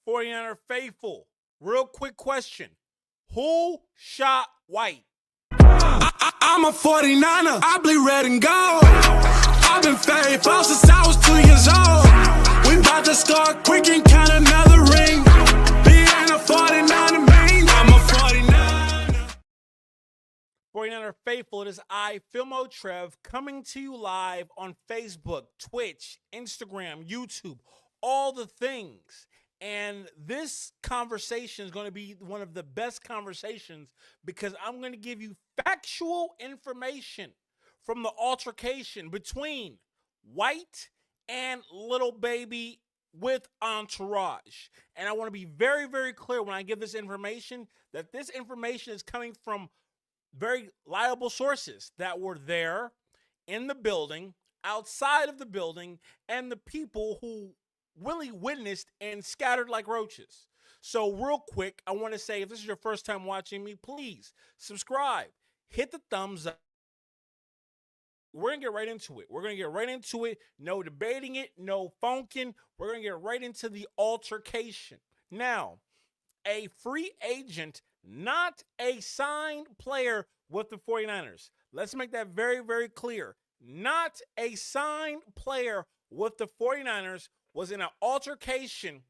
49er faithful, real quick question. Who shot White? I'm a 49er, I bleed red and gold. I've been faithful since I was 2 years old. We about to start quick and count another ring. Being a 49er means I'm a 49er. 49er faithful, it is I, Filmo Trev, coming to you live on Facebook, Twitch, Instagram, YouTube, all the things. And this conversation is going to be one of the best conversations because I'm going to give you factual information from the altercation between White and Lil Baby with Entourage. And I want to be very, very clear when I give this information that this information is coming from very reliable sources that were there in the building, outside of the building, and the people who really witnessed and scattered like roaches. So real quick, I want to say, if this is your first time watching me, please subscribe, hit the thumbs up. We're going to get right into it. No debating it, no funking. We're going to get right into the altercation. Now, a free agent, not a signed player with the 49ers. Let's make that very, very clear. Not a signed player with the 49ers was in an altercation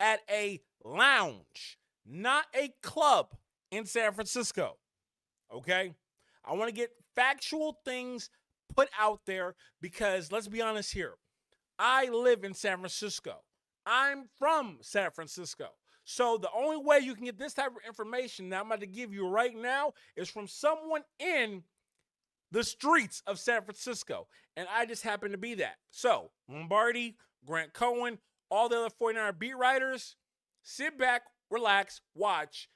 at a lounge, not a club in San Francisco. Okay? I want to get factual things put out there because let's be honest here. I live in San Francisco. I'm from San Francisco. So the only way you can get this type of information that I'm about to give you right now is from someone in the streets of San Francisco. And I just happen to be that. So Lombardi, Grant Cohen, all the other 49er beat writers, sit back, relax, watch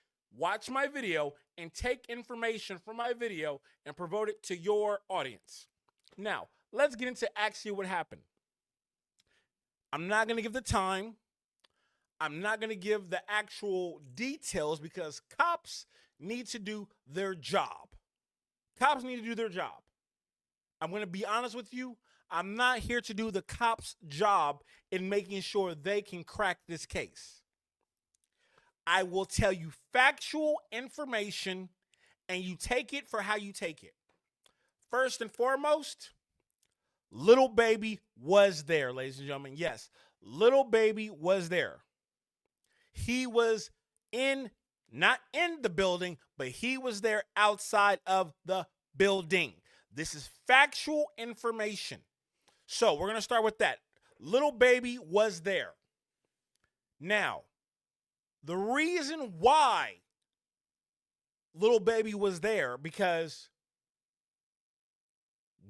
my video, and take information from my video and promote it to your audience. Now, let's get into actually what happened. I'm not going to give the time. I'm not going to give the actual details because cops need to do their job. Cops need to do their job. I'm going to be honest with you. I'm not here to do the cops' job in making sure they can crack this case. I will tell you factual information, and you take it for how you take it. First and foremost, Lil Baby was there, ladies and gentlemen. Yes, Lil Baby was there. He was not in the building, but he was there outside of the building. This is factual information. So we're going to start with that. Lil Baby was there. Now, the reason why Lil Baby was there, because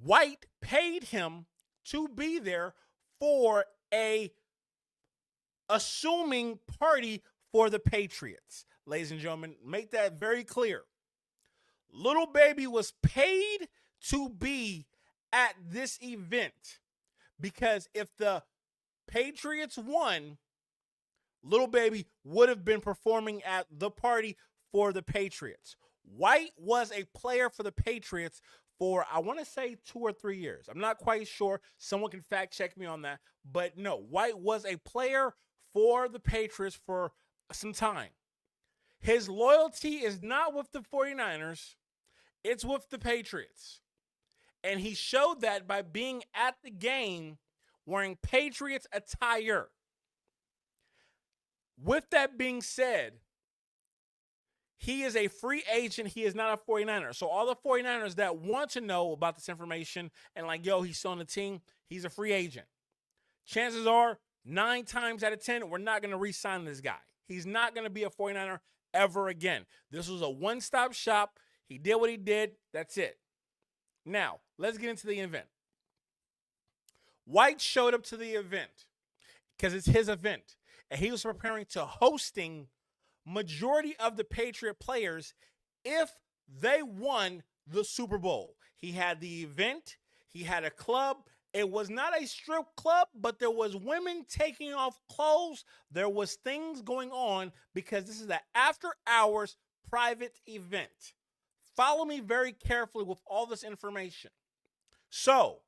White paid him to be there for a assuming party for the Patriots. Ladies and gentlemen, make that very clear. Lil Baby was paid to be at this event because if the Patriots won, Lil Baby would have been performing at the party for the Patriots. White was a player for the Patriots for, I want to say, 2 or 3 years. I'm not quite sure. Someone can fact check me on that. But no, White was a player for the Patriots for some time. His loyalty is not with the 49ers. It's with the Patriots. And he showed that by being at the game wearing Patriots attire. With that being said, he is a free agent. He is not a 49er. So all the 49ers that want to know about this information and like, yo, he's still on the team, he's a free agent. Chances are 9 times out of 10, we're not going to re-sign this guy. He's not going to be a 49er ever again. This was a one-stop shop. He did what he did. That's it. Now, let's get into the event. White showed up to the event because it's his event. And he was preparing to hosting majority of the Patriot players if they won the Super Bowl. He had the event. He had a club. It was not a strip club, but there was women taking off clothes. There was things going on because this is an after-hours private event. Follow me very carefully with all this information. So,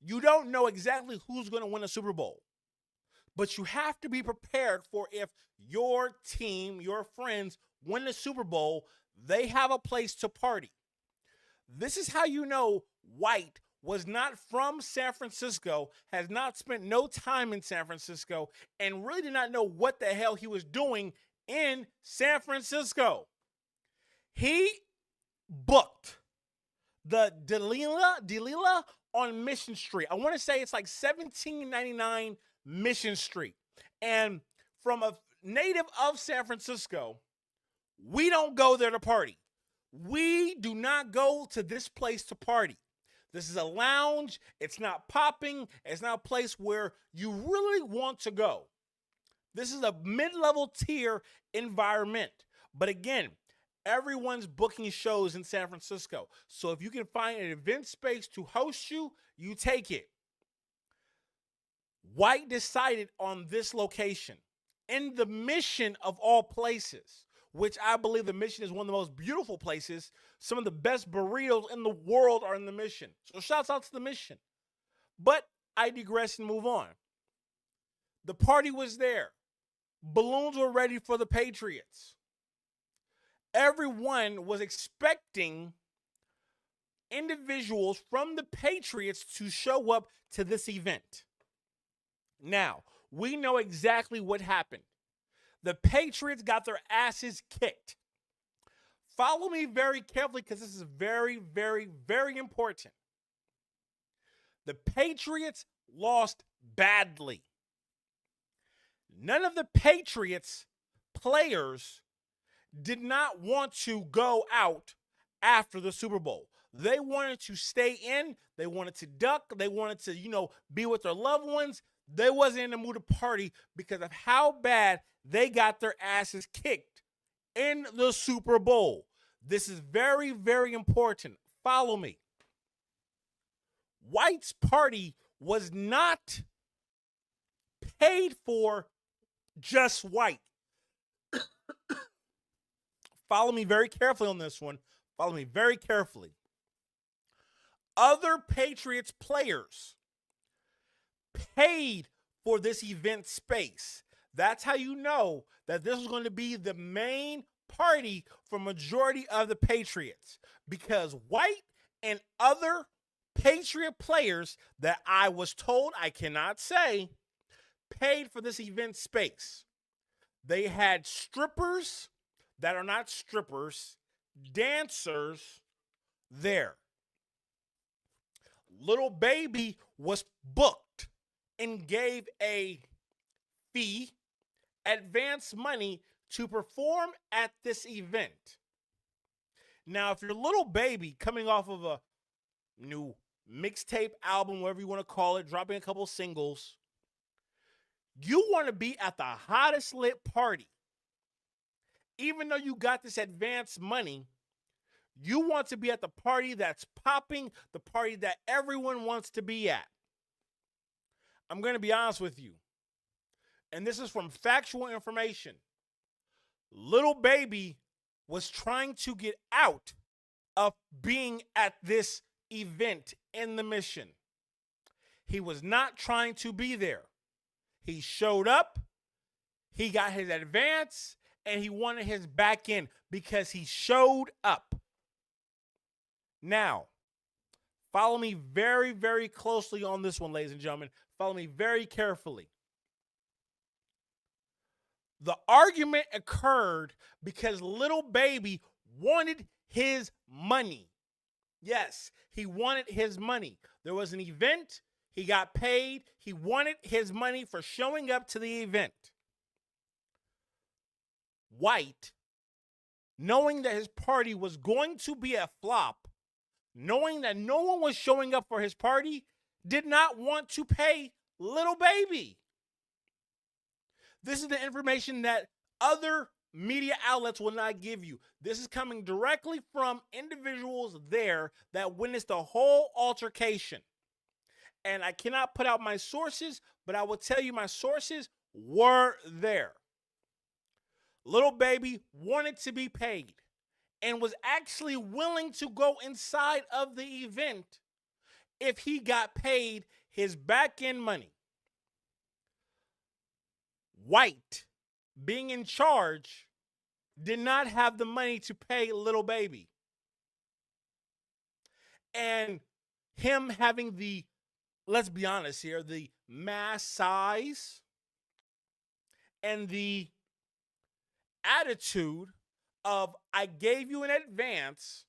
you don't know exactly who's going to win a Super Bowl. But you have to be prepared for if your team, your friends win the Super Bowl, they have a place to party. This is how you know White was not from San Francisco, has not spent no time in San Francisco, and really did not know what the hell he was doing in San Francisco. He booked the Dahlia on Mission Street. I want to say it's like 1799 Mission Street. And from a native of San Francisco, we don't go there to party. We do not go to this place to party. This is a lounge. It's not popping. It's not a place where you really want to go. This is a mid-level tier environment. But again, everyone's booking shows in San Francisco. So if you can find an event space to host you, you take it. White decided on this location in the Mission of all places, which I believe the Mission is one of the most beautiful places. Some of the best burritos in the world are in the Mission. So shouts out to the Mission. But I digress and move on. The party was there. Balloons were ready for the Patriots. Everyone was expecting individuals from the Patriots to show up to this event. Now, we know exactly what happened. The Patriots got their asses kicked. Follow me very carefully because this is very, very, very important. The Patriots lost badly. None of the Patriots players did not want to go out after the Super Bowl. They wanted to stay in. They wanted to duck. They wanted to, be with their loved ones. They wasn't in the mood to party because of how bad they got their asses kicked in the Super Bowl. This is very, very important. Follow me. White's party was not paid for just White. Follow me very carefully on this one. Follow me very carefully. Other Patriots players paid for this event space. That's how you know that this was going to be the main party for majority of the Patriots, because White and other Patriot players that I was told, I cannot say, paid for this event space. They had strippers that are not strippers, dancers there. Lil Baby was booked and gave a fee, advance money to perform at this event. Now, if you're Lil Baby coming off of a new mixtape album, whatever you want to call it, dropping a couple singles, you want to be at the hottest lit party. Even though you got this advance money, you want to be at the party that's popping, the party that everyone wants to be at. I'm going to be honest with you, and this is from factual information. Lil Baby was trying to get out of being at this event in the Mission. He was not trying to be there. He showed up, he got his advance, and he wanted his back end because he showed up. Now, follow me very, very closely on this one, ladies and gentlemen. Follow me very carefully. The argument occurred because Lil Baby wanted his money. Yes, he wanted his money. There was an event. He got paid. He wanted his money for showing up to the event. White, knowing that his party was going to be a flop, knowing that no one was showing up for his party, did not want to pay Lil Baby. This is the information that other media outlets will not give you. This is coming directly from individuals there that witnessed the whole altercation. And I cannot put out my sources, but I will tell you my sources were there. Lil Baby wanted to be paid and was actually willing to go inside of the event if he got paid his back end money. White, being in charge, did not have the money to pay Lil Baby. And him having the, let's be honest here, the mass size and the attitude of, I gave you an advance,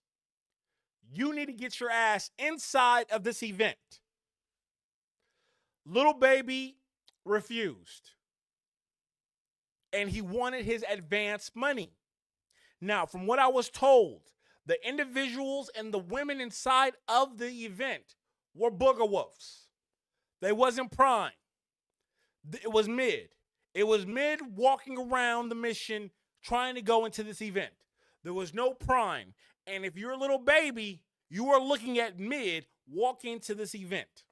you need to get your ass inside of this event. Lil Baby refused. And he wanted his advance money. Now, from what I was told, the individuals and the women inside of the event were booger wolves. They wasn't prime. It was mid. It was mid walking around the mission trying to go into this event. There was no prime. And if you're a Lil Baby, you are looking at mid walking to this event.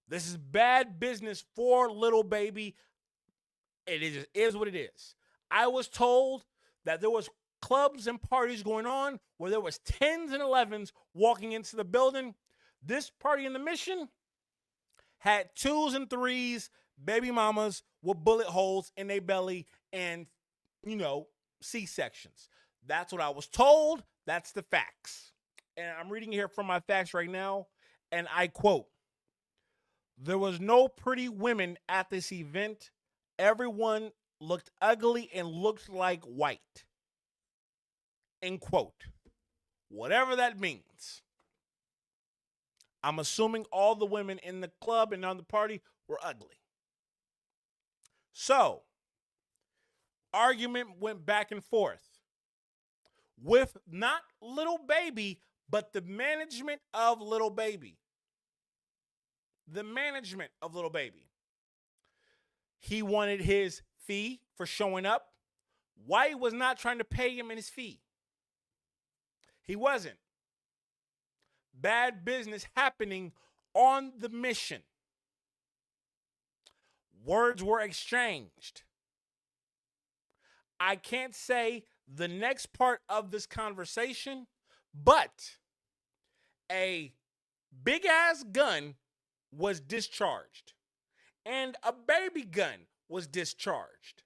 This is bad business for Lil Baby. It is what it is. I was told that there was clubs and parties going on where there was 10s and 11s walking into the building. This party in the mission had 2s and 3s, baby mamas with bullet holes in their belly and, C-sections. That's what I was told. That's the facts. And I'm reading here from my facts right now, and I quote, "There was no pretty women at this event. Everyone looked ugly and looked like white." End quote. Whatever that means. I'm assuming all the women in the club and on the party were ugly. So, argument went back and forth with not Lil Baby, but the management of Lil Baby. The management of Lil Baby. He wanted his fee for showing up. White was not trying to pay him in his fee. He wasn't. Bad business happening on the mission. Words were exchanged. I can't say the next part of this conversation, but a big-ass gun was discharged. And a baby gun was discharged.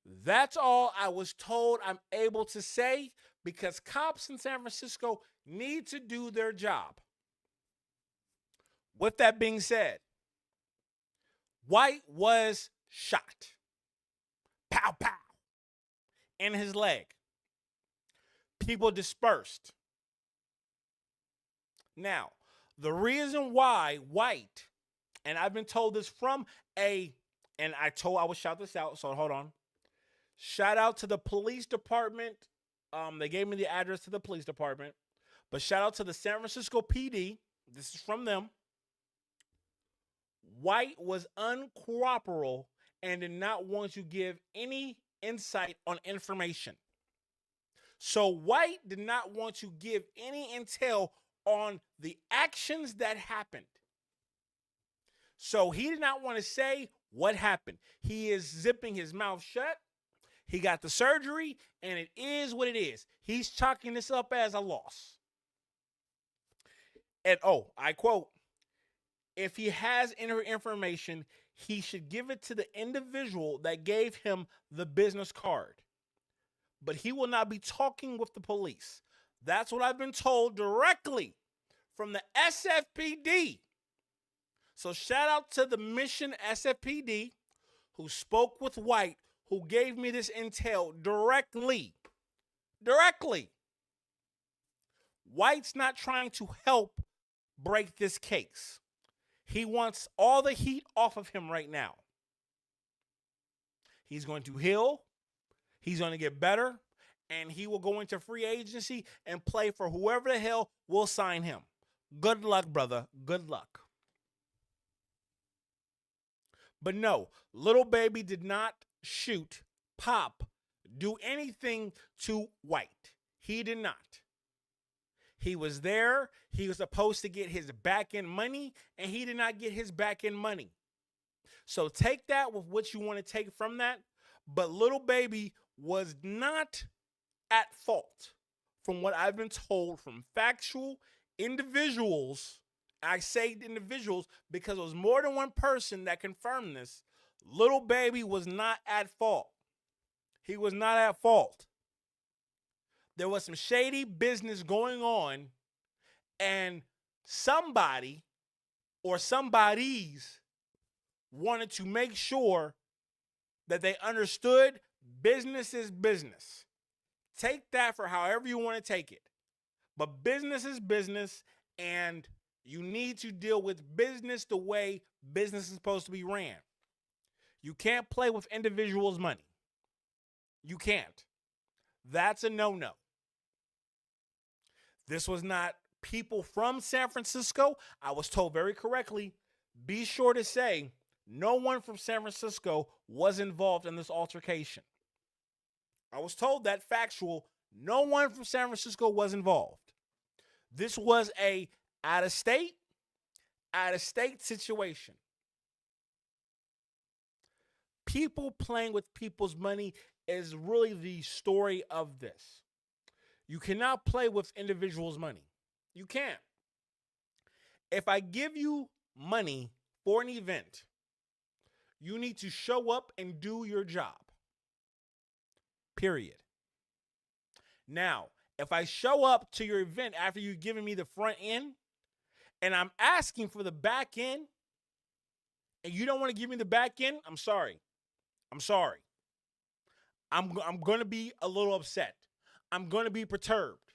That's all I was told I'm able to say, because cops in San Francisco need to do their job. With that being said, White was shot. Pow, pow. In his leg. People dispersed. Now, the reason why White, and I've been told this from I will shout this out, so hold on. Shout out to the police department. They gave me the address to the police department. But shout out to the San Francisco PD. This is from them. White was uncooperative and did not want to give any insight on information. So White did not want to give any intel on the actions that happened. So he did not want to say what happened. He is zipping his mouth shut. He got the surgery, and it is what it is. He's chalking this up as a loss. And, I quote, "If he has any information, he should give it to the individual that gave him the business card. But he will not be talking with the police." That's what I've been told directly from the SFPD. So shout out to the Mission SFPD who spoke with White, who gave me this intel directly. White's not trying to help break this case. He wants all the heat off of him right now. He's going to heal. He's going to get better. And he will go into free agency and play for whoever the hell will sign him. Good luck, brother. Good luck. But no, Lil Baby did not shoot, pop, do anything to White. He did not. He was there. He was supposed to get his back-end money, and he did not get his back-end money. So take that with what you want to take from that. But Lil Baby was not at fault, from what I've been told from factual individuals. I say individuals because it was more than one person that confirmed this. Lil Baby was not at fault. He was not at fault. There was some shady business going on, and somebody or somebodies wanted to make sure that they understood business is business. Take that for however you want to take it. But business is business, and you need to deal with business the way business is supposed to be ran. You can't play with individuals' money. You can't. That's a no-no. This was not people from San Francisco. I was told very correctly, be sure to say no one from San Francisco was involved in this altercation. I was told that factual, no one from San Francisco was involved. This was a out-of-state situation. People playing with people's money is really the story of this. You cannot play with individuals' money. You can't. If I give you money for an event, you need to show up and do your job. Period. Now, if I show up to your event after you've given me the front end and I'm asking for the back end and you don't want to give me the back end, I'm sorry. I'm going to be a little upset. I'm going to be perturbed.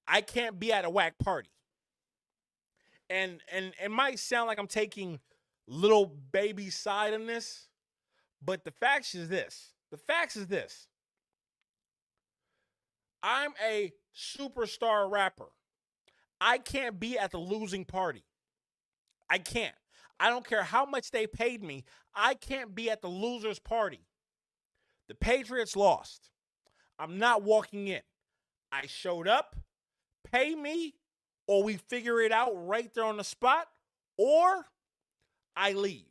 I can't be at a whack party. And it might sound like I'm taking Lil Baby's side on this, but the facts is this. I'm a superstar rapper. I can't be at the losing party. I can't. I don't care how much they paid me. I can't be at the loser's party. The Patriots lost. I'm not walking in. I showed up, pay me, or we figure it out right there on the spot, or I leave.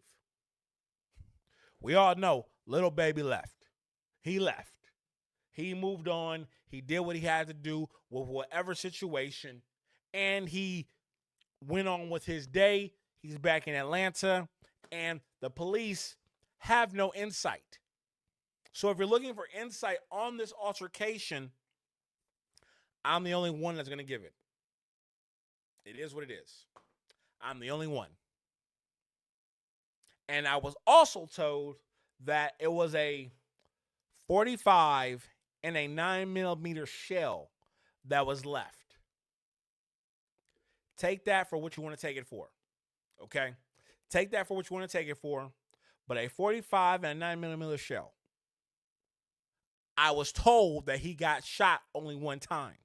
We all know Lil Baby left. He left. He moved on. He did what he had to do with whatever situation, and he went on with his day. He's back in Atlanta, and the police have no insight. So if you're looking for insight on this altercation, I'm the only one that's going to give it. It is what it is. I'm the only one. And I was also told that it was a 45 and a 9mm shell that was left. Take that for what you want to take it for. Okay? Take that for what you want to take it for. But a 45 and a 9mm shell. I was told that he got shot only one time.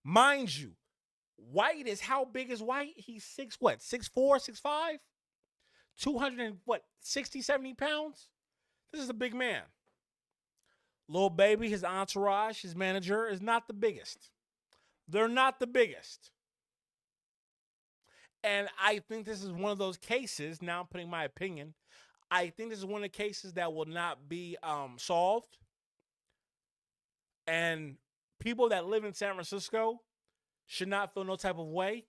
Mind you, White is, how big is White? He's 6'4", 6'5"? 60, 70 pounds? This is a big man. Lil Baby, his entourage, his manager, is not the biggest. They're not the biggest. And I think this is one of those cases, now I'm putting my opinion, I think this is one of the cases that will not be solved. And people that live in San Francisco should not feel no type of way.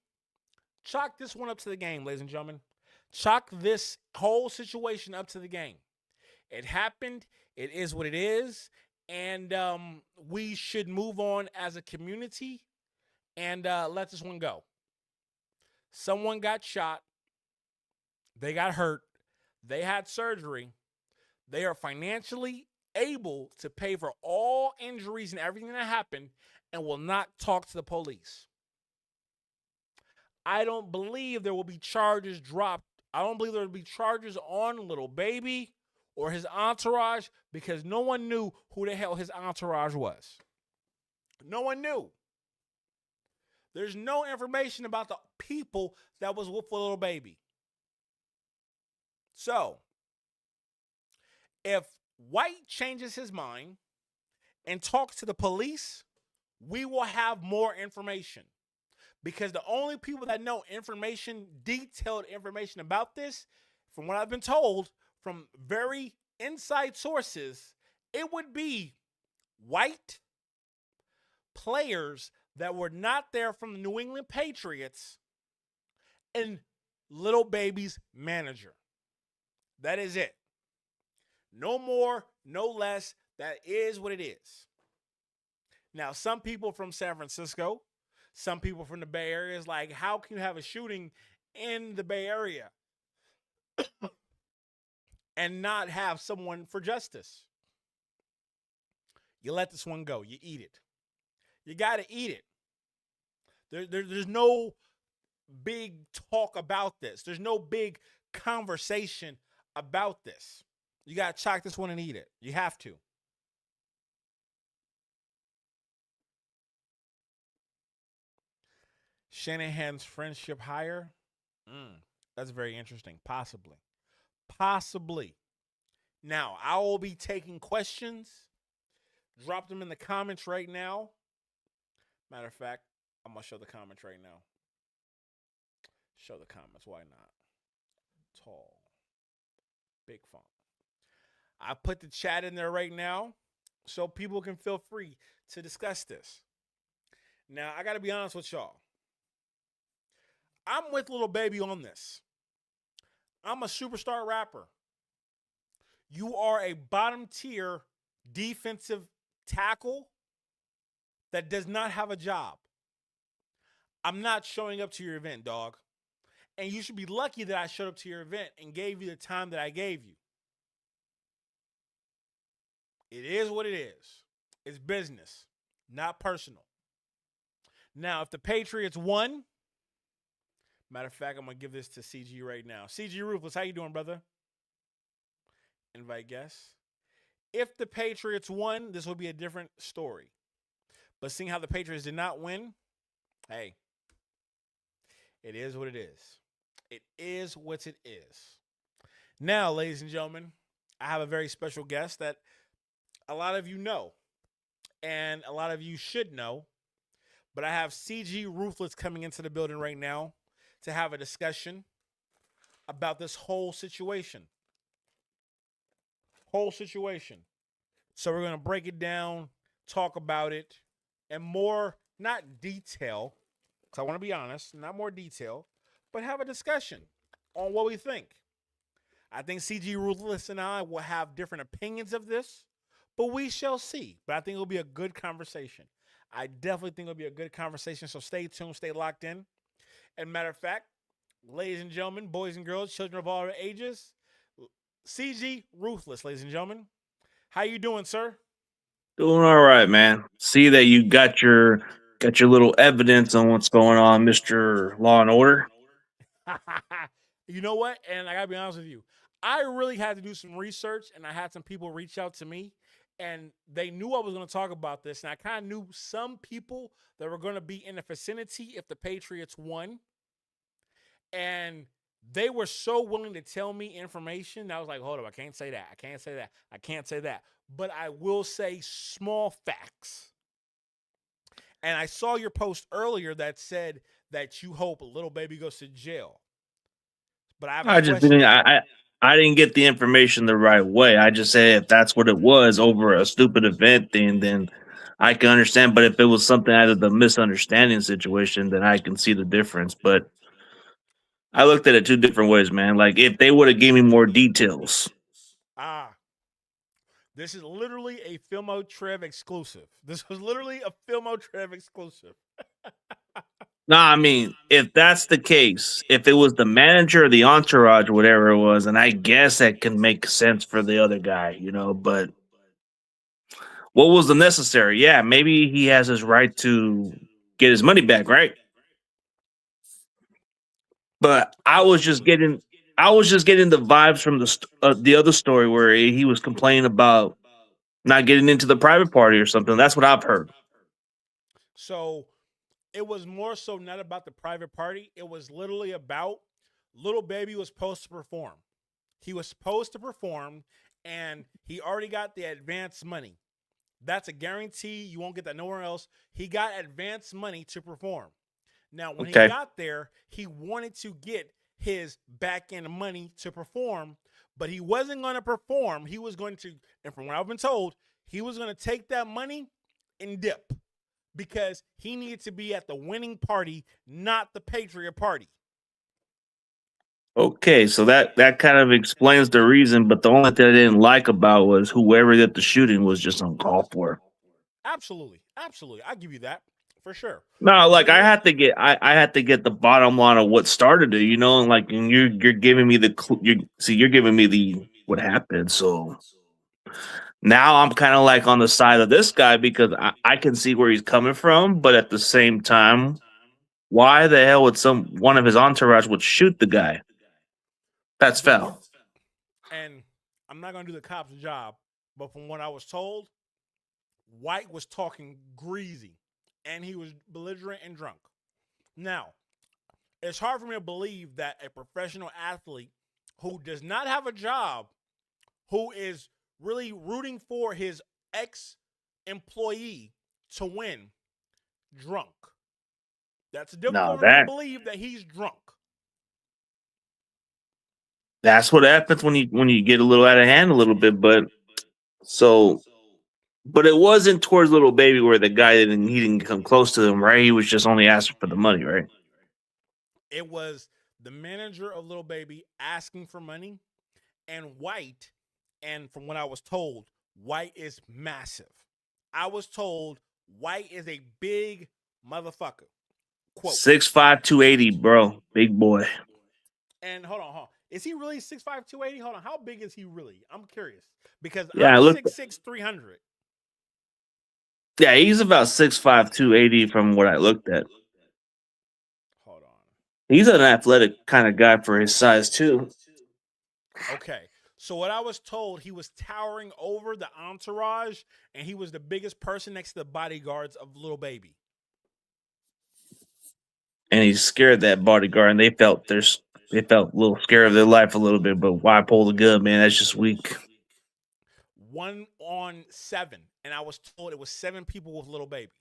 Chalk this one up to the game, ladies and gentlemen. Chalk this whole situation up to the game. It happened. It is what it is. And we should move on as a community and let this one go. Someone got shot. They got hurt. They had surgery. They are financially able to pay for all injuries and everything that happened and will not talk to the police. I don't believe there will be charges dropped. I don't believe there will be charges on Lil Baby or his entourage because no one knew who the hell his entourage was. No one knew. There's no information about the people that was with Lil Baby. So, if White changes his mind and talks to the police, we will have more information. Because the only people that know information, detailed information about this, from what I've been told, from very inside sources, it would be White, players that were not there from the New England Patriots, and Lil Baby's manager. That is it. No more, no less. That is what it is. Now, some people from San Francisco, some people from the Bay Area is like, how can you have a shooting in the Bay Area and not have someone for justice? You let this one go. You eat it. You got to eat it. There's no big talk about this. There's no big conversation about this. You got to chalk this one and eat it. You have to. Shanahan's friendship higher? That's very interesting. Possibly. Possibly. Now, I will be taking questions. Drop them in the comments right now. Matter of fact, I'm going to show the comments right now. Show the comments. Why not? Tall. Big font. I put the chat in there right now so people can feel free to discuss this. Now, I got to be honest with y'all. I'm with Lil Baby on this. I'm a superstar rapper. You are a bottom tier defensive tackle that does not have a job. I'm not showing up to your event, dog. And you should be lucky that I showed up to your event and gave you the time that I gave you. It is what it is. It's business, not personal. Now, if the Patriots won, matter of fact, I'm going to give this to CG right now. CG Ruthless, how you doing, brother? Invite guests. If the Patriots won, this would be a different story. But seeing how the Patriots did not win, hey, it is what it is. It is what it is. Now, ladies and gentlemen, I have a very special guest that a lot of you know, and a lot of you should know, but I have CG Ruthless coming into the building right now to have a discussion about this whole situation. So we're going to break it down, talk about it, and more, not detail, because I want to be honest, not more detail, but have a discussion on what we think. I think CG Ruthless and I will have different opinions of this, but we shall see. But I think it'll be a good conversation. I definitely think it'll be a good conversation, so stay tuned, stay locked in. And matter of fact, ladies and gentlemen, boys and girls, children of all ages, CG Ruthless, ladies and gentlemen. How you doing, sir? Doing all right, man. See that you got your little evidence on what's going on, Mr. Law and Order. You know what? And I gotta be honest with you. I really had to do some research, and I had some people reach out to me, and they knew I was going to talk about this, and I kind of knew some people that were going to be in the vicinity if the Patriots won, and they were so willing to tell me information. I was like, hold up, I can't say that. I can't say that. But I will say small facts. And I saw your post earlier that said that you hope Lil Baby goes to jail. But I have a question. I didn't get the information the right way. I just said if that's what it was over a stupid event thing, then I can understand. But if it was something out of the misunderstanding situation, then I can see the difference. But I looked at it two different ways, man. Like if they would have gave me more details. This is literally a Filmo Trev exclusive. This was literally a Filmo Trev exclusive. No, I mean, if that's the case, if it was the manager or the entourage or whatever it was, and I guess that can make sense for the other guy, but what was the necessary? Yeah, maybe he has his right to get his money back, right? But I was just getting the vibes from the other story where he was complaining about not getting into the private party or something. That's what I've heard. So it was more so not about the private party. It was literally about Lil Baby was supposed to perform. He was supposed to perform, and he already got the advance money. That's a guarantee. You won't get that nowhere else. He got advance money to perform. Now, when he got there, he wanted to get his back end money to perform, but he wasn't going to perform. He was going to, and from what I've been told, he was going to take that money and dip because he needed to be at the winning party, not the Patriot party. Okay, so that kind of explains the reason, but the only thing I didn't like about was whoever did the shooting was just uncalled for. Absolutely, absolutely. I give you that for sure. No, But like it, I had to get the bottom line of what started it, and like and you're giving me you're giving me the what happened. So now I'm kind of like on the side of this guy because I can see where he's coming from, but at the same time, why the hell would some one of his entourage would shoot the guy? That's the foul. and I'm not gonna do the cop's job, but from what I was told, White was talking greasy, and he was belligerent and drunk. Now, it's hard for me to believe that a professional athlete who does not have a job, who is really rooting for his ex employee to win, drunk. That's No, difficult for me to that believe that he's drunk. that's what happens when you get a little out of hand a little bit. So but it wasn't towards little baby where the guy didn't he didn't come close to him, right? He was just only asking for the money, right? It was the manager of Lil Baby asking for money, and White, and from what I was told, White is massive. I was told White is a big motherfucker. Quote. 6'5", 280, bro. Big boy. And hold on. Is he really 6'5", 280? Hold on. How big is he really? I'm curious. Because Yeah, I'm I looked 6'6", 300. yeah, he's about 6'5", 280 from what I looked at. Hold on. He's an athletic kind of guy for his size too. Okay. So what I was told, he was towering over the entourage, and he was the biggest person next to the bodyguards of Lil Baby. And he scared that bodyguard and they felt a little scared of their life a little bit, but why pull the gun, man? That's just weak. 1-on-7, and I was told it was 7 people with Lil Baby.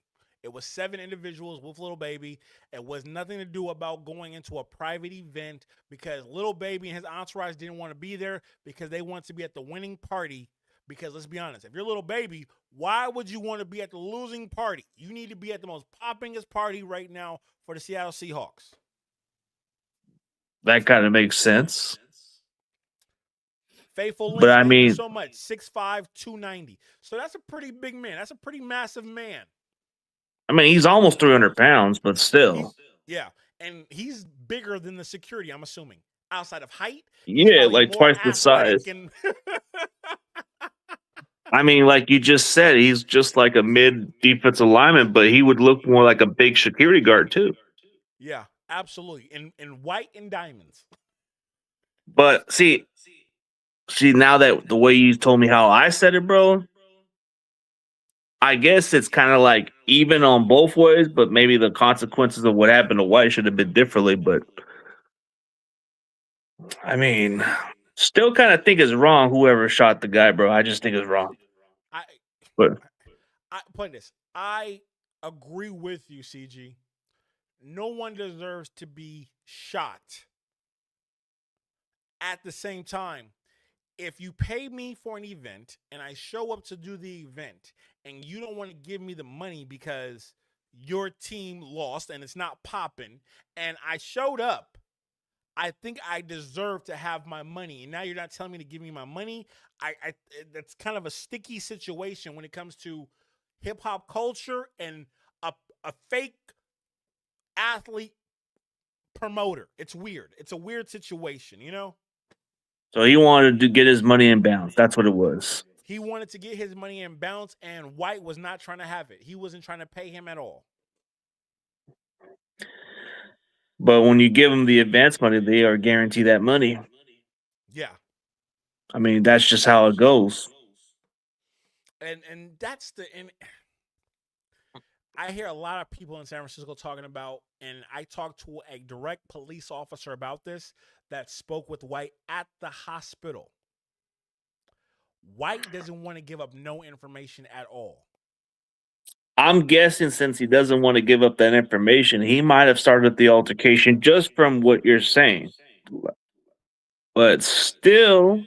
It was 7 individuals with Lil Baby. It was nothing to do about going into a private event because Lil Baby and his entourage didn't want to be there because they wanted to be at the winning party. Because let's be honest, if you're Lil Baby, why would you want to be at the losing party? You need to be at the most poppingest party right now for the Seattle Seahawks. That kind of makes sense. Faithful But Link, I thank you mean, so much. 6'5", 290. So that's a pretty big man. That's a pretty massive man. he's almost 300 pounds, but He's still. yeah, and he's bigger than the security. I'm assuming. Outside of height, he's Yeah, probably like more twice the athletic size. and Like you just said, he's just like a mid defensive lineman, but he would look more like a big security guard too. yeah, absolutely. In white and diamonds. But see, now that the way you told me how I said it, bro, I guess it's kind of like even on both ways, but maybe the consequences of what happened to White should have been differently. But I mean, still kind of think it's wrong. Whoever shot the guy, bro, I just think it's wrong. I But I play this. I agree with you, CG. No one deserves to be shot. At the same time, if you pay me for an event and I show up to do the event and you don't want to give me the money because your team lost and it's not popping and I showed up, I think I deserve to have my money. And now you're not telling me to give me my money. I that's kind of a sticky situation when it comes to hip hop culture and a fake athlete promoter. It's weird. It's a weird situation, you know? so he wanted to get his money in bounds. That's what it was. He wanted to get his money in bounce, and White was not trying to have it. He wasn't trying to pay him at all. But when you give them the advance money, they are guaranteed that money. Yeah. That's just how it goes. And that's the and I hear a lot of people in San Francisco talking about, and I talked to a direct police officer about this that spoke with White at the hospital. White doesn't want to give up no information at all. I'm guessing since he doesn't want to give up that information, he might have started the altercation just from what you're saying. But still,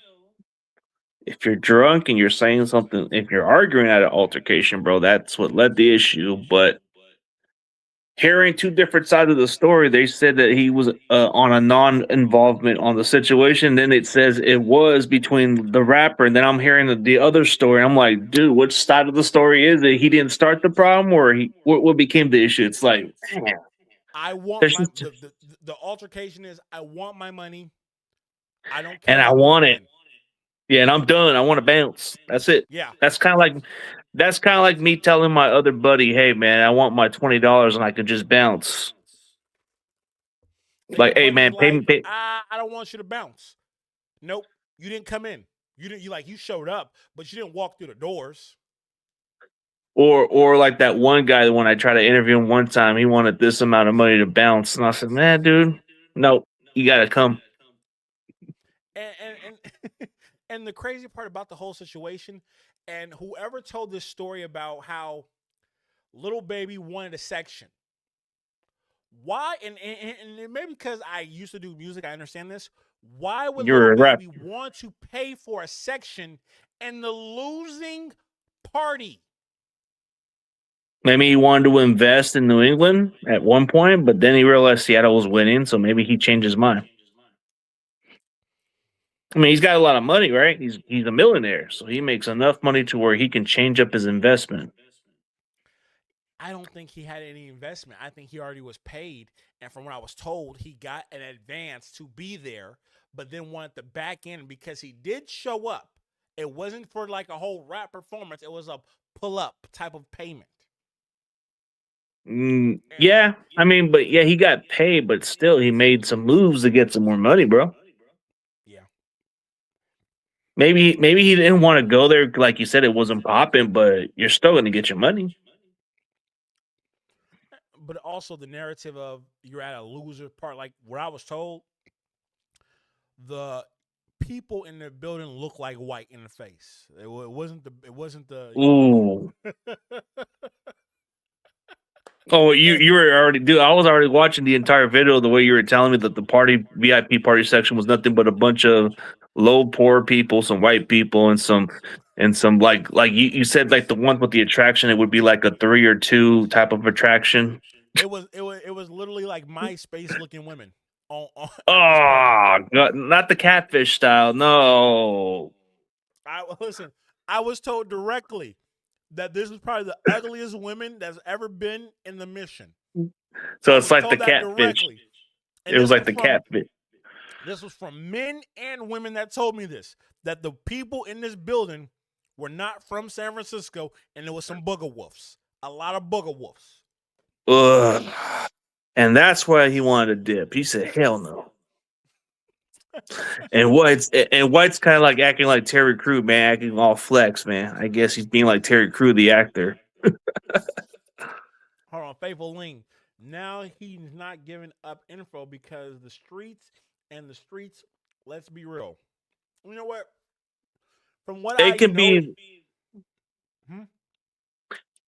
if you're drunk and you're saying something, if you're arguing at an altercation, bro, that's what led the issue. But hearing two different sides of the story. They said that he was on a non-involvement on the situation. Then it says it was between the rapper, and then I'm hearing the other story. I'm like, dude, which side of the story is it? He didn't start the problem, or what became the issue? It's like, damn. I want There's my just- the altercation is I want my money. I don't care and I about the want it. women. Yeah, and I'm done. I want to bounce. That's it. Yeah. That's kind of like me telling my other buddy, "Hey, man, I want my $20 and I could just bounce." And Like, your hey, buddy's man, pay me. like, Pay. I don't want you to bounce. Nope. You didn't come in. You didn't you showed up, but you didn't walk through the doors. Or like that one guy when I tried to interview him one time, he wanted this amount of money to bounce, and I said, "Man, dude, no, you gotta come." And and the crazy part about the whole situation, and whoever told this story about how Lil Baby wanted a section. Why? And maybe because I used to do music, I understand this. Why would Lil You're a rap. Baby want to pay for a section in the losing party? Maybe he wanted to invest in New England at one point, but then he realized Seattle was winning, so maybe he changed his mind. I mean, he's got a lot of money, right? He's a millionaire, so he makes enough money to where he can change up his investment. I don't think he had any investment. I think he already was paid. And from what I was told, he got an advance to be there, but then wanted the back end because he did show up. It wasn't for like a whole rap performance, it was a pull up type of payment. Yeah, I mean, but yeah, he got paid, but still, he made some moves to get some more money, bro. Yeah. Maybe he didn't want to go there, like you said, it wasn't popping, but you're still going to get your money. But also the narrative of you're at a loser part, like what I was told, the people in the building look like white in the face. It wasn't the Ooh. Oh, you were already, dude. I was already watching the entire video. The way you were telling me that the party VIP party section was nothing but a bunch of low poor people, some white people, and some like you said, like the one with the attraction. It would be like a 3 or 2 type of attraction. it was literally like MySpace looking women on at this party. Oh, God, not the catfish style. No. Listen. I was told directly that this was probably the ugliest women that's ever been in the mission. So I it's was like the told that catfish. directly. And It was like the catfish. This was from men and women that told me this, that the people in this building were not from San Francisco, and there was some booger wolves, a lot of booger wolves. Ugh. And that's why he wanted to dip. He said, "Hell no." And White's kind of like acting like Terry Crew, man, acting all flex, man. I guess he's being like Terry Crew, the actor. Hold on, Faithful Ling. Now he's not giving up info because the streets, let's be real. You know what? From what It can be.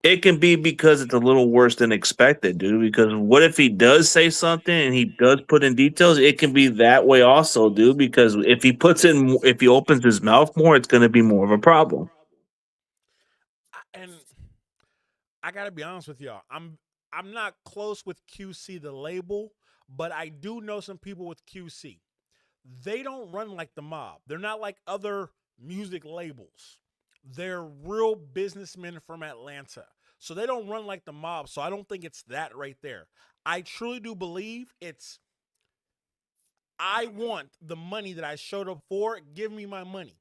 It can be because it's a little worse than expected, dude. Because what if he does say something and he does put in details? It can be that way also, dude. Because if he opens his mouth more, it's going to be more of a problem. And I gotta be honest with y'all. I'm not close with QC the label, but I do know some people with QC. They don't run like the mob. They're not like other music labels. They're real businessmen from Atlanta. So they don't run like the mob. So I don't think it's that right there. I truly do believe it's I want the money that I showed up for. Give me my money.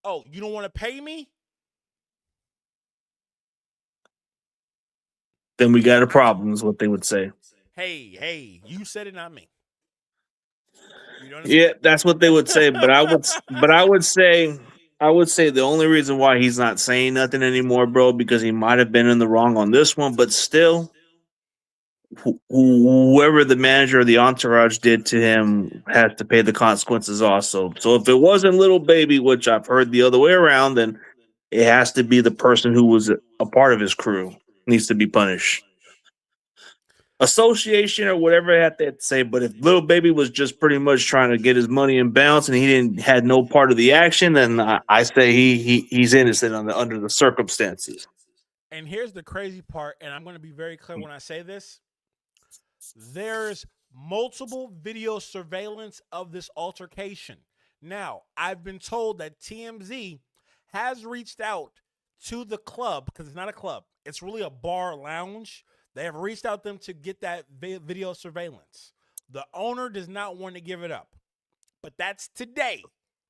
Oh, you don't want to pay me? Then we got a problem, is what they would say. Hey, you said it, not me. Yeah, that's what they would say. But I would say the only reason why he's not saying nothing anymore, bro, because he might have been in the wrong on this one, but still, whoever the manager or the entourage did to him has to pay the consequences also. So if it wasn't Lil Baby, which I've heard the other way around, then it has to be the person who was a part of his crew needs to be punished. Association or whatever they have to say, but if Lil Baby was just pretty much trying to get his money and bounce, and he had no part of the action, then I say he's innocent under the circumstances. And here's the crazy part, and I'm going to be very clear when I say this. There's multiple video surveillance of this altercation. Now, I've been told that TMZ has reached out to the club because it's not a club, it's really a bar lounge. They have reached out to them to get that video surveillance. The owner does not want to give it up, but that's today.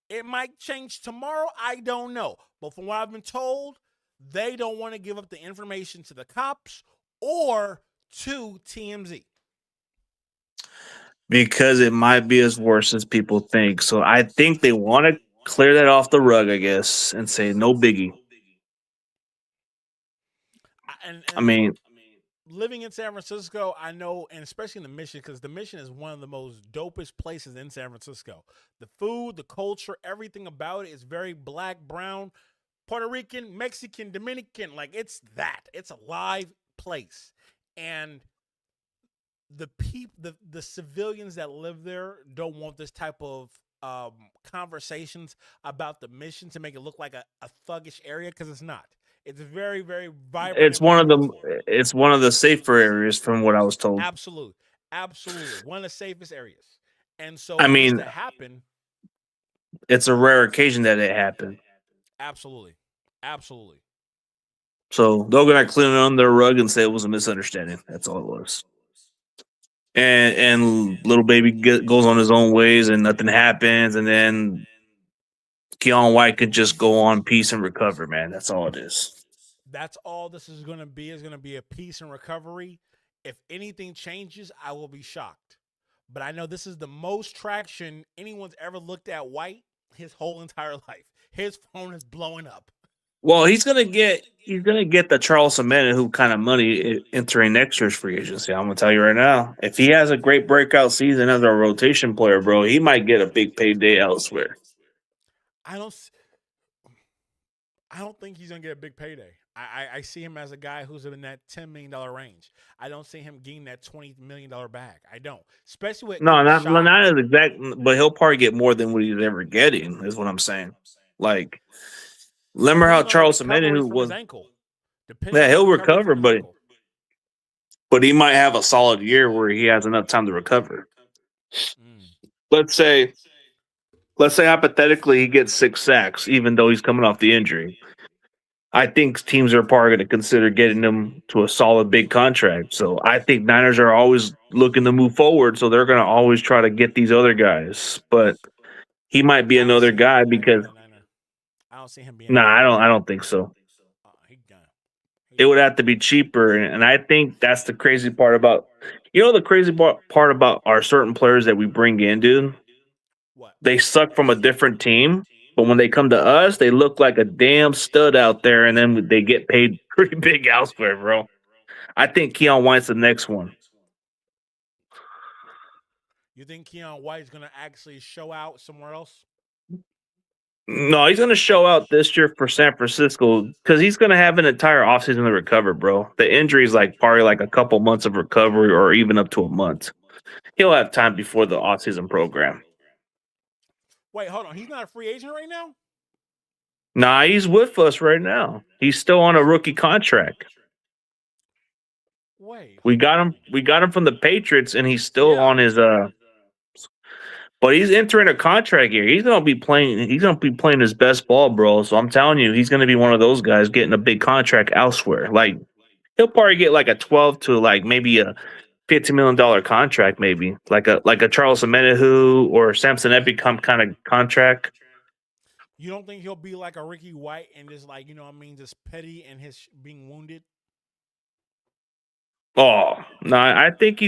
It might change tomorrow. I don't know. But from what I've been told, they don't want to give up the information to the cops or to TMZ. Because it might be as worse as people think. So I think they want to clear that off the rug, I guess, and say no biggie. I And look, mean, living in San Francisco, I know, and especially in the Mission, because the Mission is one of the most dopest places in San Francisco. The food, the culture, everything about it is very black, brown, Puerto Rican, Mexican, Dominican. Like it's that. It's a live place. And the civilians that live there don't want this type of conversations about the Mission to make it look like a thuggish area because it's not. It's very, very vibrant it's and one of the beautiful. it's one of the safer areas from what I was told. Absolutely. Absolutely. One of the safest areas. And so I for this mean, to happen, it's a rare occasion that it happened. absolutely. Absolutely. So they're gonna clean it on their rug and say it was a misunderstanding. That's all it was. And little baby goes on his own ways and nothing happens, and then Keion White could just go on peace and recover, man. That's all it is. That's all this is going to be. Is going to be a peace and recovery. If anything changes, I will be shocked. But I know this is the most traction anyone's ever looked at White his whole entire life. His phone is blowing up. Well, he's gonna get the Charles Semenya who kind of money entering next year's free agency. I'm gonna tell you right now, if he has a great breakout season as a rotation player, bro, he might get a big payday elsewhere. I don't. I don't think he's gonna get a big payday. I see him as a guy who's in that $10 million range. I don't see him getting that $20 million bag. I don't, especially with No, getting shot. not as exact, but he'll probably get more than what he's ever getting. Is what I'm saying. Like, remember how Depending on the Charles Semenya recovery who from his was ankle. Depending yeah on the he'll recovery recover, from his ankle. but he might have a solid year where he has enough time to recover. Mm. Let's say hypothetically he gets 6 sacks, even though he's coming off the injury. I think teams are probably going to consider getting him to a solid big contract. So I think Niners are always looking to move forward, so they're going to always try to get these other guys. But he might be I don't another see him guy being because a Niner. I don't see him being a no, Niner. I don't think so. He gone. It would have to be cheaper, and I think that's the crazy part about the crazy part about our certain players that we bring in, dude. What? They suck from a different team, but when they come to us, they look like a damn stud out there, and then they get paid pretty big elsewhere, bro. I think Keion White's the next one. You think Keion White is going to actually show out somewhere else? No, he's going to show out this year for San Francisco because he's going to have an entire offseason to recover, bro. The injury is probably like a couple months of recovery or even up to a month. He'll have time before the offseason program. Wait, hold on. He's not a free agent right now? Nah, he's with us right now. He's still on a rookie contract. Wait. We got him from the Patriots, and he's still on his but he's entering a contract year. He's gonna be playing his best ball, bro. So I'm telling you, he's gonna be one of those guys getting a big contract elsewhere. Like he'll probably get like a 12 to like maybe a $15 million contract, maybe like a Charles Semenya or Samson Ebicom kind of contract. You don't think he'll be like a Ricky White and just just petty and his being wounded? Oh no, I think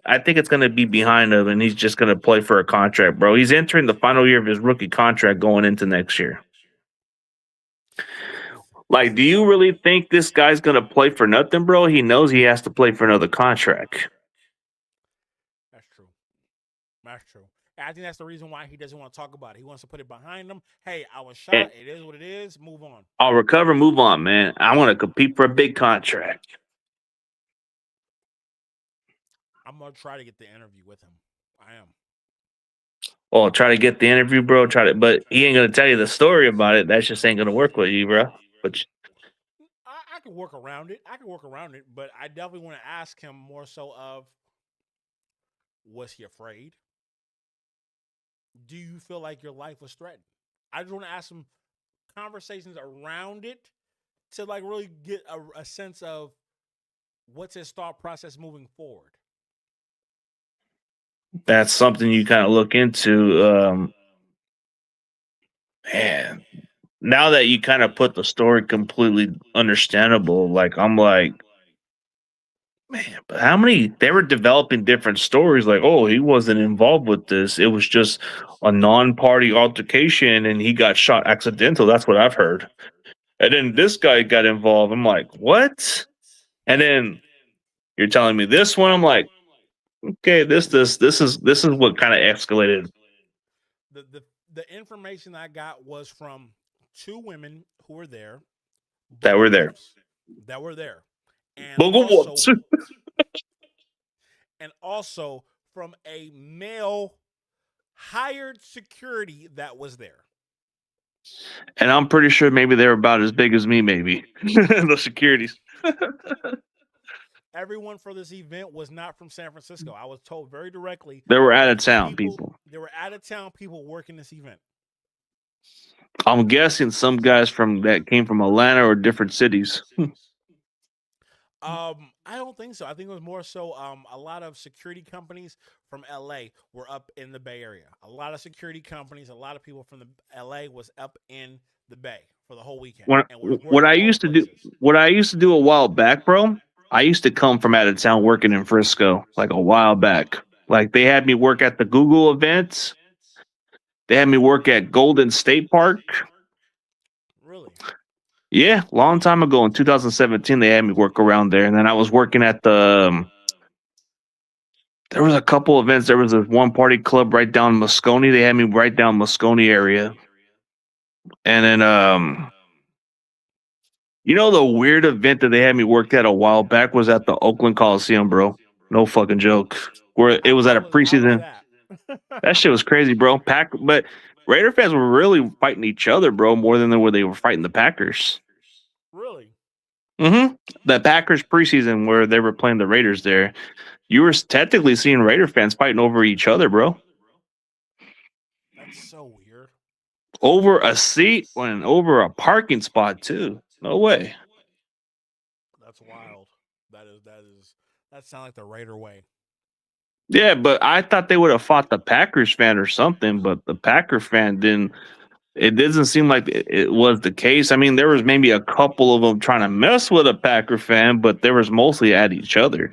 I think it's gonna be behind him, and he's just gonna play for a contract, bro. He's entering the final year of his rookie contract going into next year. Like, do you really think this guy's gonna play for nothing, bro? He knows he has to play for another contract. That's true. That's true. I think that's the reason why he doesn't want to talk about it. He wants to put it behind him. Hey, I was shot. It is what it is. Move on. I'll recover, move on, man. I want to compete for a big contract. I'm gonna try to get the interview with him. I am. Oh, try to get the interview, bro. But he ain't gonna tell you the story about it. That just ain't gonna work with you, bro. But I can work around it. But I definitely want to ask him more so of Was he afraid? Do you feel like your life was threatened? I just want to ask some conversations around it to like really get a sense of what's his thought process moving forward. That's something you kind of look into. Man, now that you kind of put the story completely understandable, like I'm like, man, but how many they were developing different stories? Like, oh, he wasn't involved with this. It was just a non-party altercation, and he got shot accidental. That's what I've heard. And then this guy got involved. I'm like, what? And then you're telling me this one. I'm like, okay, this is what kind of escalated. The information I got was from two women who were there, That both were there. wives that were there, and Bogle also Woods. and also from a male hired security that was there. And I'm pretty sure maybe they're about as big as me, maybe. The securities. Everyone for this event was not from San Francisco. I was told very directly They were out that of town people. there were out of town people working this event. I'm guessing some guys from that came from Atlanta or different cities. I don't think so. I think it was more so a lot of security companies from LA were up in the Bay Area. A lot of security companies, a lot of people from the LA was up in the Bay for the whole weekend. When, And was what working I all used to do, places. what I used to do a while back, bro. I used to come from out of town working in Frisco, like a while back. Like they had me work at the Google events. They had me work at Golden State Park. Really? Yeah, long time ago in 2017, they had me work around there, and then I was working at the. There was a couple events. There was a one party club right down Moscone. They had me right down Moscone area, and then you know the weird event that they had me work at a while back was at the Oakland Coliseum, bro. No fucking joke. Where it was at a How was preseason. that? That shit was crazy, bro. But Raider fans were really fighting each other, bro, more than they were fighting the Packers. Really? Mm-hmm. The Packers preseason where they were playing the Raiders there. You were technically seeing Raider fans fighting over each other, bro. That's so weird. Over a seat and over a parking spot too. No way. That's wild. That sounds like the Raider way. Yeah, but I thought they would have fought the Packers fan or something, but the Packer fan didn't. It doesn't seem like it was the case. I mean, there was maybe a couple of them trying to mess with a Packer fan, but there was mostly at each other.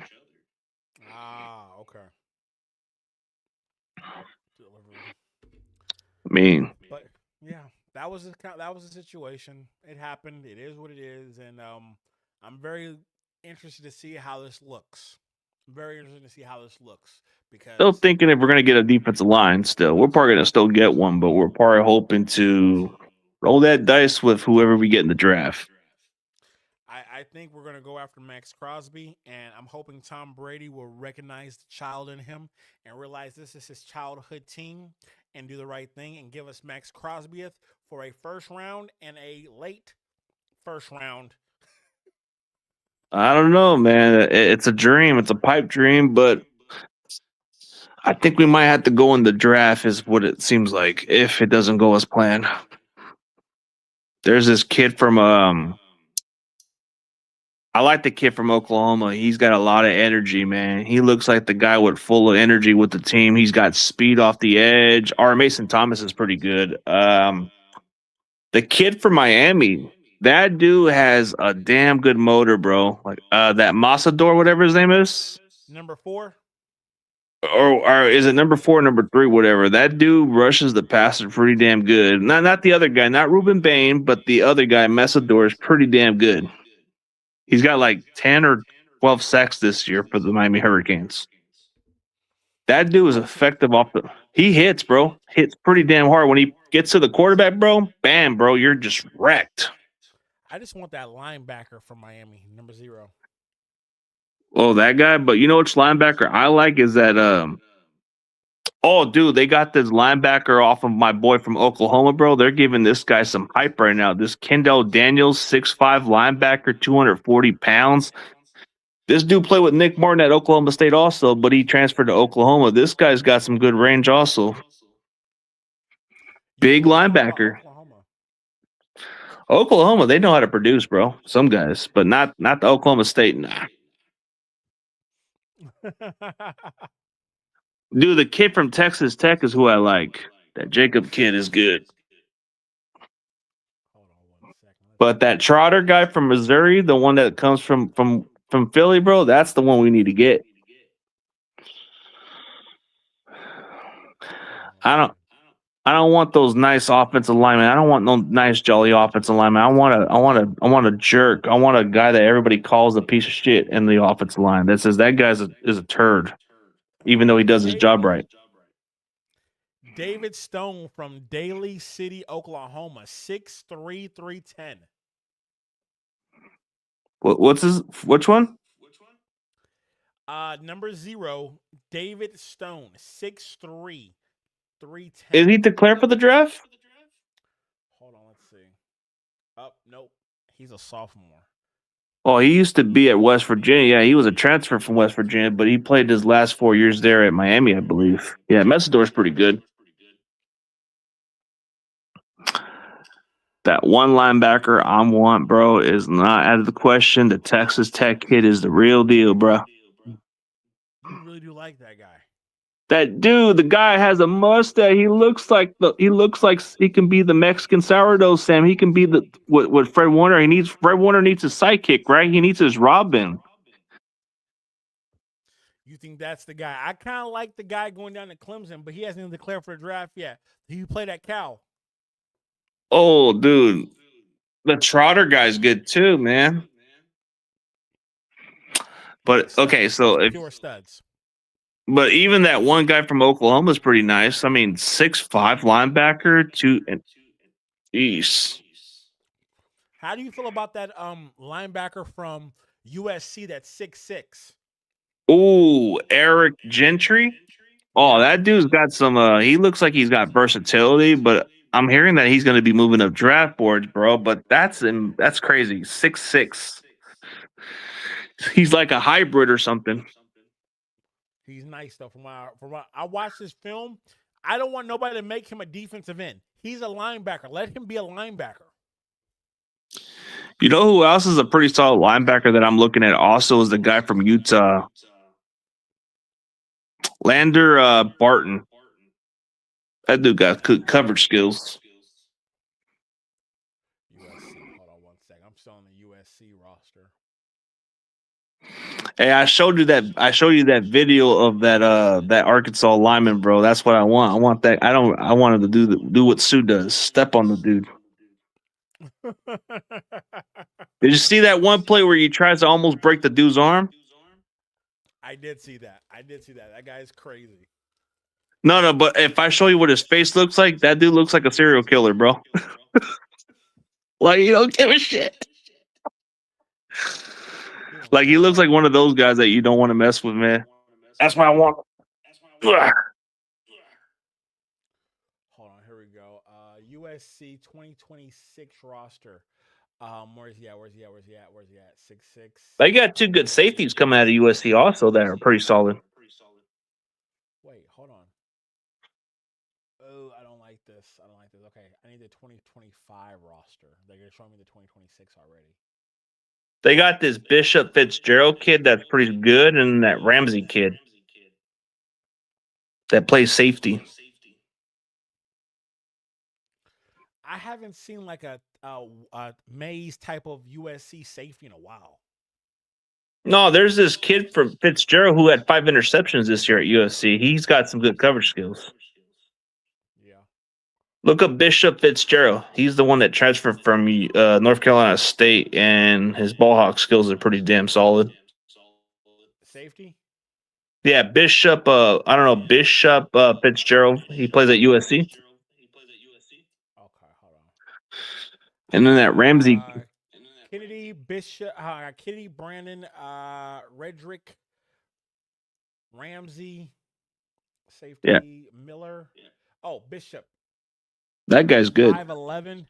Ah, okay. I mean, But yeah, that was the situation. It happened. It is what it is, and I'm very interested to see how this looks. Very interested to see how this looks still because thinking if we're going to get a defensive line still. We're probably going to still get one, but we're probably hoping to roll that dice with whoever we get in the draft. I think we're going to go after Max Crosby, and I'm hoping Tom Brady will recognize the child in him and realize this is his childhood team and do the right thing and give us Max Crosby for a first round and a late first round. I don't know, man. It's a dream. It's a pipe dream, but I think we might have to go in the draft is what it seems like if it doesn't go as planned. There's this kid from I like the kid from Oklahoma. He's got a lot of energy, man. He looks like the guy with full of energy with the team. He's got speed off the edge. Our Mason Thomas is pretty good. The kid from Miami, that dude has a damn good motor, bro. Like that Masador, whatever his name is. Number 4? Or is it number 4, number 3, whatever? That dude rushes the passer pretty damn good. Not the other guy, not Ruben Bain, but the other guy, Mesador, is pretty damn good. He's got like 10 or 12 sacks this year for the Miami Hurricanes. That dude is effective off the. He hits, bro. Hits pretty damn hard. When he gets to the quarterback, bro, bam, bro, you're just wrecked. I just want that linebacker from Miami, number 0. Oh, that guy. But you know which linebacker I like is that oh, dude, they got this linebacker off of my boy from Oklahoma, bro. They're giving this guy some hype right now. This Kendall Daniels, 6'5" linebacker, 240 pounds. This dude played with Nick Martin at Oklahoma State also, but he transferred to Oklahoma. This guy's got some good range also. You know Big what I know about linebacker. Oklahoma? Oklahoma, they know how to produce, bro. Some guys, but not the Oklahoma State. Nah. Dude, the kid from Texas Tech is who I like. That Jacob kid is good. Hold on 1 second. But that Trotter guy from Missouri, the one that comes from Philly, bro, that's the one we need to get. Hold on I 1 don't second. I don't want those nice offensive linemen. I don't want no nice jolly offensive linemen. I want a jerk. I want a guy that everybody calls a piece of shit in the offensive line. That says that guy's is a turd, even though he does his job right. David Stone from Daly City, Oklahoma, 6'3", 310. Which one? Number 0, David Stone, 6'3", 310. Is he declared for the draft? Hold on, let's see. Nope. He's a sophomore. Oh, he used to be at West Virginia. Yeah, he was a transfer from West Virginia, but he played his last 4 years there at Miami, I believe. Yeah, Messidor's pretty good. That one linebacker I want, bro, is not out of the question. The Texas Tech kid is the real deal, bro. You really do like that guy. That dude, the guy has a mustache. He looks like he can be the Mexican sourdough Sam. He can be the what Fred Warner. Fred Warner needs his sidekick, right? He needs his Robin. You think that's the guy? I kind of like the guy going down to Clemson, but he hasn't even declared for the draft yet. He played at Cal. Oh, dude. The Trotter guy's good too, man. But okay, so pure studs. But even that one guy from Oklahoma is pretty nice. I mean, 6'5" linebacker, Jeez. How do you feel about that linebacker from USC that's 6'6"? Ooh, Eric Gentry. Oh, that dude's got some. He looks like he's got versatility, but I'm hearing that he's going to be moving up draft boards, bro. But that's crazy. 6'6". He's like a hybrid or something. He's nice though. From what I watched this film, I don't want nobody to make him a defensive end. He's a linebacker. Let him be a linebacker. You know who else is a pretty solid linebacker that I'm looking at? Also, is the guy from Utah, Lander Barton. That dude got good coverage skills. USC. Hold on 1 second. I'm still on the USC roster. Hey, I showed you that video of that Arkansas lineman, bro. That's what I want. I want that. I wanted to do what Sue does. Step on the dude. Did you see that one play where he tries to almost break the dude's arm? I did see that. That guy is crazy. No, but if I show you what his face looks like, that dude looks like a serial killer, bro. Like, you don't give a shit. Like, he looks like one of those guys that you don't want to mess with, man. That's why I want. Hold on, here we go. USC 2026 roster. Where's he at? 6'6". They got two good safeties coming out of USC also that are pretty solid. Wait, hold on. Oh, I don't like this. Okay, I need the 2025 roster. They're showing me the 2026 already. They got this Bishop Fitzgerald kid that's pretty good, and that Ramsey kid that plays safety. I haven't seen like a Mays type of USC safety in a while. No, there's this kid from Fitzgerald who had 5 interceptions this year at USC. He's got some good coverage skills. Yeah. Look up Bishop Fitzgerald. He's the one that transferred from North Carolina State, and his ball hawk skills are pretty damn solid. Safety? Yeah, Bishop. I don't know, Bishop Fitzgerald. He plays at USC. Okay, hold on. And then that Ramsey. Kennedy, Bishop, Kennedy, Brandon, Redrick, Ramsey, safety, Yeah. Miller. Oh, Bishop. That guy's good. 5'11",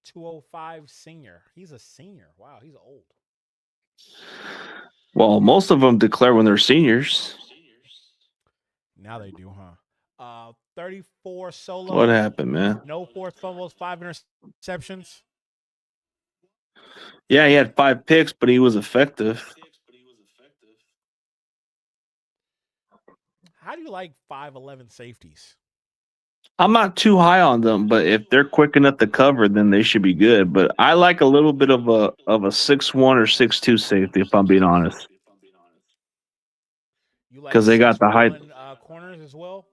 205 senior. He's a senior. Wow, he's old. Well, most of them declare when they're seniors. Now they do, huh? 34 What solo, happened, man? no forced fumbles, 5 interceptions. Yeah, he had 5 picks, but he was effective. How do you like 5'11 safeties? I'm not too high on them, but if they're quick enough to cover, then they should be good. But I like a little bit of a 6'1" or 6'2" safety, if I'm being honest, You like because they got six the height. one corners as well?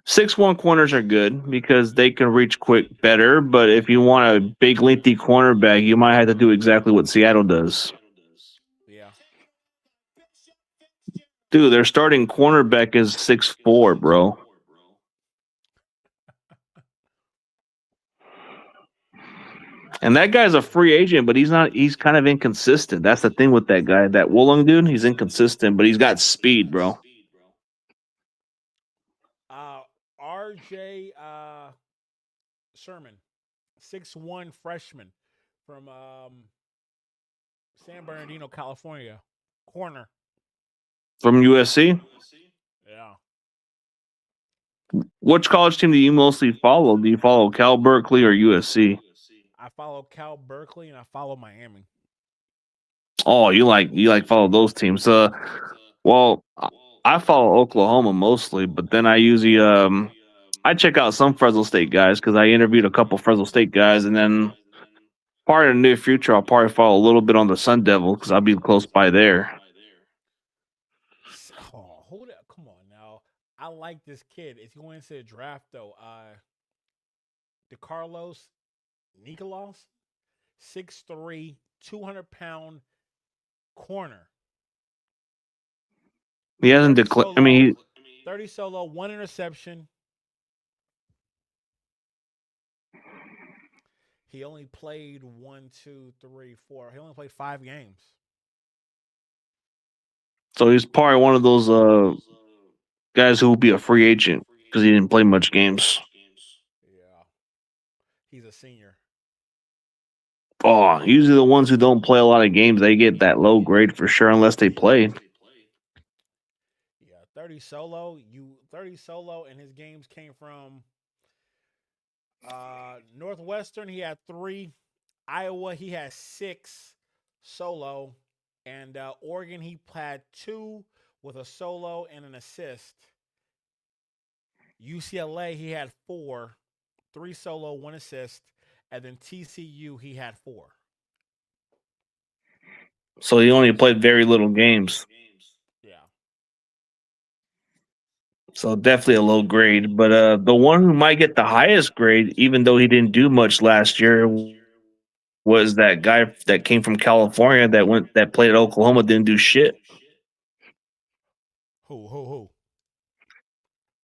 6'1" corners are good because they can reach quick better. But if you want a big, lengthy cornerback, you might have to do exactly what Seattle does. Yeah. Dude, their starting cornerback is 6'4", bro. And that guy's a free agent, but he's not. He's kind of inconsistent. That's the thing with that guy. That Woolung dude, he's inconsistent, but he's got speed, bro. RJ Sherman, 6'1 freshman from San Bernardino, California. Corner. From USC. Yeah. Which college team do you mostly follow? Do you follow Cal, Berkeley, or USC? I follow Cal Berkeley and I follow Miami. Oh, you like follow those teams. Well, I follow Oklahoma mostly, but then I usually I check out some Fresno State guys because I interviewed a couple Fresno State guys, and then part of the near future I'll probably follow a little bit on the Sun Devil because I'll be close by there. Oh, hold up. Come on now. I like this kid. It's going into the draft though. DeCarlos Nicolas, 6'3", 200-pound corner. He hasn't 30 declared. I mean, solo, 30 solo, 1 interception. He only played one, two, three, four. He only played 5 games. so he's probably one of those guys who will be a free agent because he didn't play much games. Yeah. He's a senior. Oh, usually the ones who don't play a lot of games, they get that low grade for sure unless they play. Yeah, 30 solo. 30 solo, and his games came from Northwestern. He had 3. Iowa, he had 6 solo, and Oregon, he had 2 with a solo and an assist. UCLA, he had 4, 3 solo, 1 assist, and then TCU, he had 4. So he only played very little games. Yeah. So definitely a low grade. But the one who might get the highest grade, even though he didn't do much last year, was that guy that came from California that played at Oklahoma, didn't do shit. Who?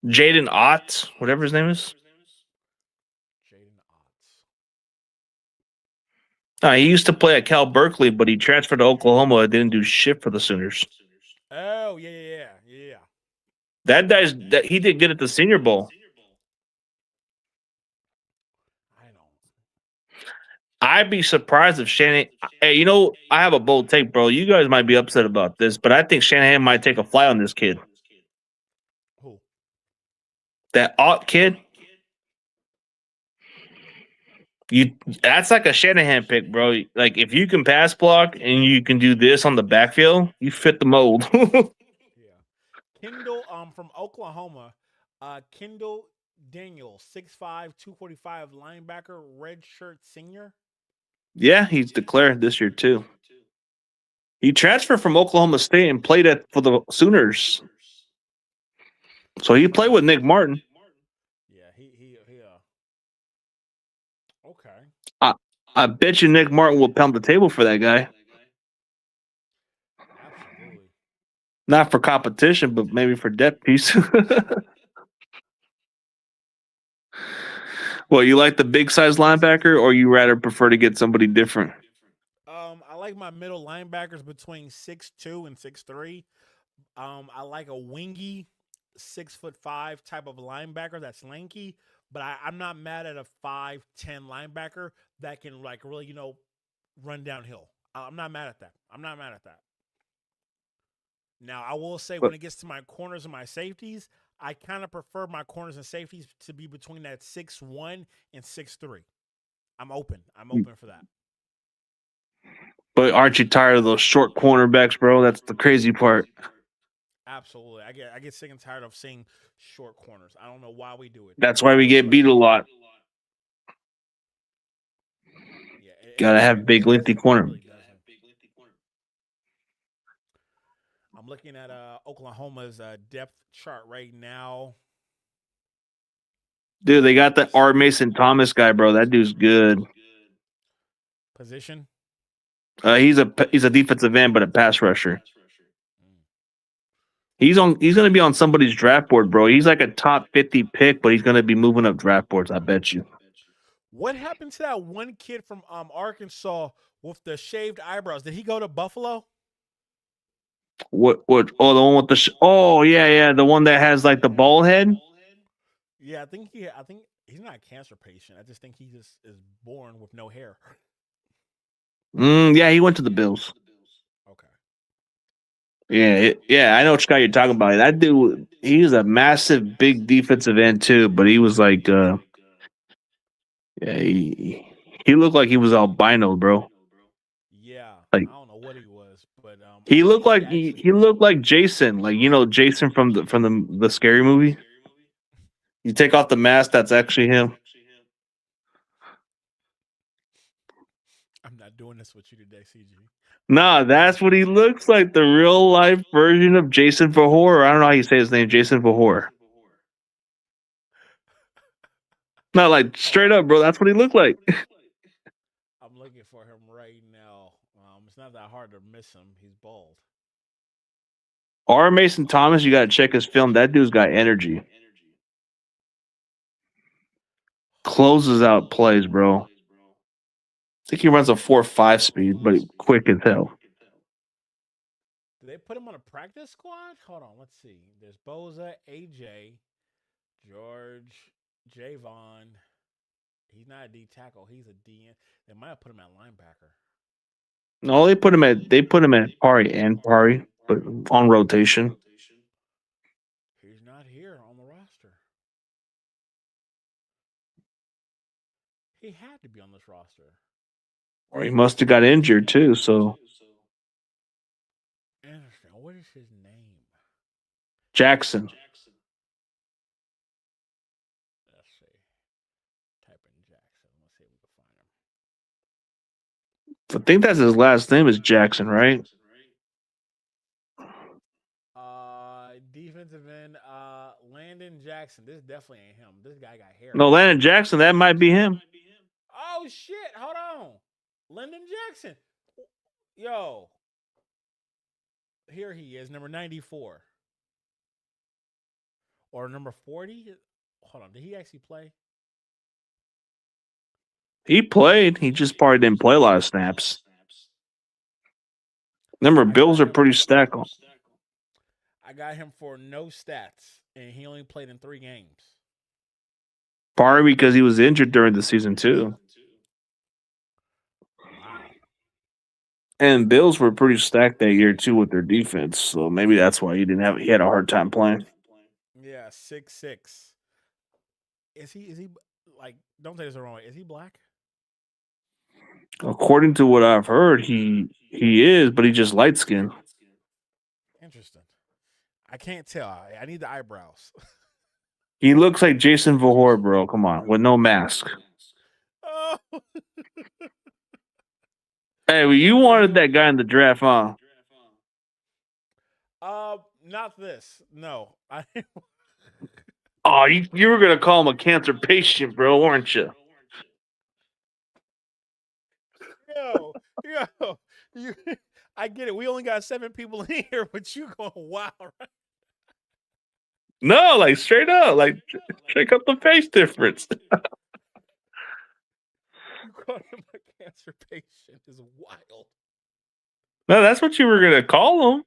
Jaden Ott, whatever his name is. Jaden Otts. He used to play at Cal Berkeley, but he transferred to Oklahoma and didn't do shit for the Sooners. Oh, yeah. That he did good at the Senior Bowl. I don't. I'd be surprised if Shanahan. Hey, I have a bold take, bro. You guys might be upset about this, but I think Shanahan might take a fly on this kid. Who? That Ott kid. That's like a Shanahan pick, bro. Like if you can pass block and you can do this on the backfield, you fit the mold. Yeah. Kendall from Oklahoma. Kendall Daniel, 6'5", 245 linebacker, red shirt senior. Yeah, he's declared this year too. He transferred from Oklahoma State and played for the Sooners. So he played with Nick Martin. Yeah, he okay. I bet you Nick Martin will pound the table for that guy. Absolutely. Not for competition, but maybe for depth piece. Well, you like the big size linebacker, or you rather prefer to get somebody different? I like my middle linebackers between 6'2" and 6'3". I like a wingy 6'5" type of linebacker that's lanky, but I'm not mad at a 5'10" linebacker that can like really run downhill. I'm not mad at that. I'm not mad at that. Now, I will say But when it gets to my corners and my safeties, I kind of prefer my corners and safeties to be between that 6'1" and 6'3". I'm open. I'm open for that. but aren't you tired of those short cornerbacks, bro? That's the crazy part. Absolutely. I get sick and tired of seeing short corners. I don't know why we do it. That's why we get beat a lot. Yeah, Gotta have big, lengthy corner. really doesn't. I'm looking at Oklahoma's depth chart right now. Dude, they got that R. Mason Thomas guy, bro. That dude's good. Position. He's a defensive end, but a pass rusher. He's going to be on somebody's draft board, bro. He's like a top 50 pick, but he's going to be moving up draft boards. I bet you. What happened to that one kid from Arkansas with the shaved eyebrows? Did he go to Buffalo? What? Oh, the one with the. Oh, yeah, the one that has like the bald head. Yeah, I think he's not a cancer patient. I just think he just is born with no hair. Yeah, he went to the Bills. Okay. Yeah, I know which guy you're talking about. That dude, he's a massive, big defensive end too, but he was like, yeah, he looked like he was albino, bro. Yeah, like, I don't know what he was, but he looked like he looked like Jason, like Jason from the Scary Movie. You take off the mask, that's actually him. I'm not doing this with you today, CG. Nah, that's what he looks like, the real life version of Jason Verhor. I don't know how you say his name, Jason Verhor. Not like straight up, bro. That's what he looked like. I'm looking for him right now. It's not that hard to miss him. He's bald. R. Mason Thomas, you got to check his film. That dude's got energy. Closes out plays, bro. I think he runs a 4.5 speed, but quick as hell. Did they put him on a practice squad? Hold on, let's see. There's Boza, AJ, George, Javon. He's not a D tackle. He's a DN. They might have put him at linebacker. No, they put him at Pari, but on rotation. He's not here on the roster. He had to be on this roster. Or he must have got injured too, so. Interesting. What is his name? Jackson. Let's see. Type in Jackson. Let's see if we can find him. I think that's his last name is Jackson, right? Defensive end, Landon Jackson. This definitely ain't him. This guy got hair. No, Landon Jackson, that might be him. Oh shit! Hold on, Landon Jackson. Yo, here he is, number 94 or number 40. Hold on, did he actually play? He played. He just probably didn't play a lot of snaps. Remember, Bills are pretty stacked on. I got him for no stats, and he only played in 3 games. Probably because he was injured during the season too. Wow. And Bills were pretty stacked that year too with their defense, so maybe that's why he had a hard time playing. Yeah, 6'6". Is he like? Don't say this the wrong way. Is he black? According to what I've heard, he is, but he's just light skinned. Interesting. I can't tell. I need the eyebrows. He looks like Jason Verhor, bro. Come on, with no mask. Oh. Hey, well, you wanted that guy in the draft, huh? Not this. No. Oh, you were gonna call him a cancer patient, bro, weren't you? Yo, I get it. We only got 7 people in here, but you going wow, right? No, like straight up, like check out the face difference. You call him a cancer patient is wild. No, that's what you were gonna call him.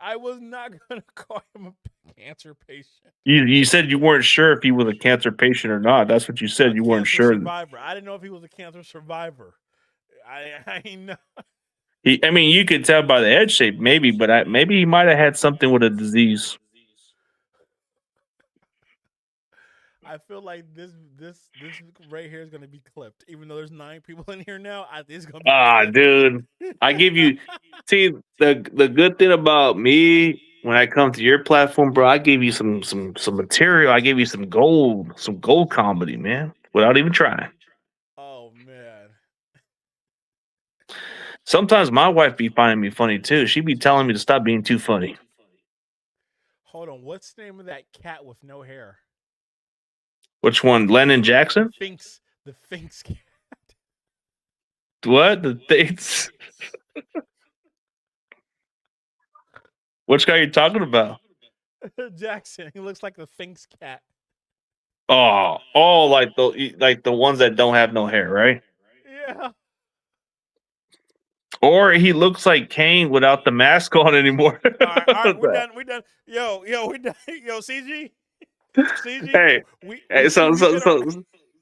I was not gonna call him a cancer patient. You said you weren't sure if he was a cancer patient or not. That's what you said. You weren't sure. Survivor. I didn't know if he was a cancer survivor. I know. I mean, you could tell by the head shape, maybe, but maybe he might have had something with a disease. I feel like this right here is gonna be clipped. Even though there's 9 people in here now, I think it's gonna be Ah, clipped. dude, I give you. See, the good thing about me when I come to your platform, bro, I give you some material. I give you some gold comedy, man, without even trying. Oh man. Sometimes my wife be finding me funny too. She be telling me to stop being too funny. Hold on. What's the name of that cat with no hair? Which one, Lennon The Jackson? Finks. The Finks cat. What the things? Which guy are you talking about? Jackson. He looks like the Finks cat. Oh, like the ones that don't have no hair, right? Yeah. Or he looks like Kane without the mask on anymore. All right. We're done. We're done. Yo, we're done. Yo, CG. CG. Hey, We hey, we so we so did